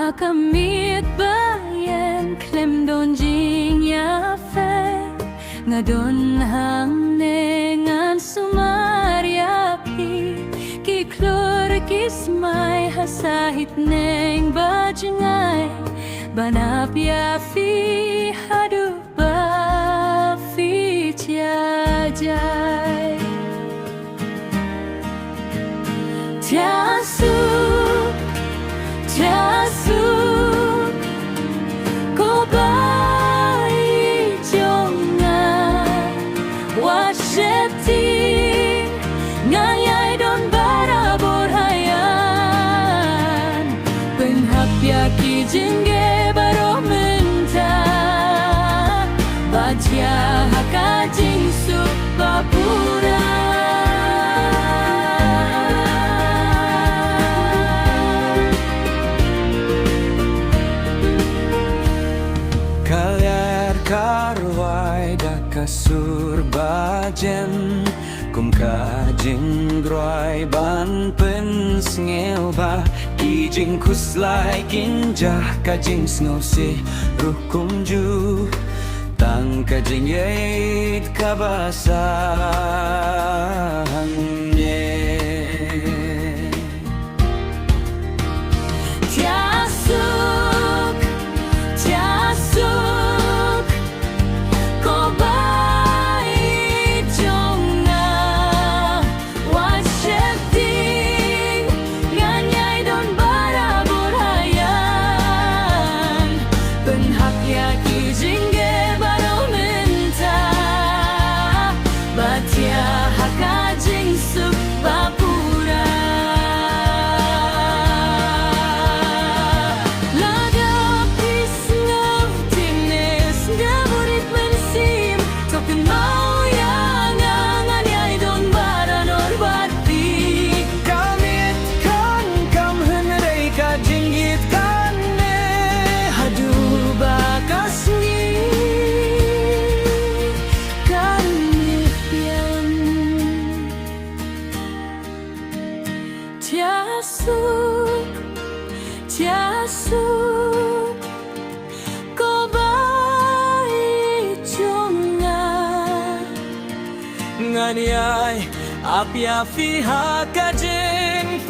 Makamit bayan klem don jing ya fe ngadon hang nengan sumariapi kiklor kismay hasahit neng bajengay banap ya fi hadu ba fi tiajay tiasuk tiasuk ko bai jonga washeting ngayay don barabor hayan penghapya ki jengge baro menta bajya hakajing sup babura karwai da kasur bajem kum kajing droi ban pen sngew ba kijing kuslai kinjah kajing snow se ruh kumju tang kajing yeit kabasang ye tiasuk tiasuk ko bai jonga washeting nganyay don barabor hayan penghapya ki jingge baro menta batya hakajing sup babura tiasuk tiasuk ko bai jonga nganyay apya fi hakajing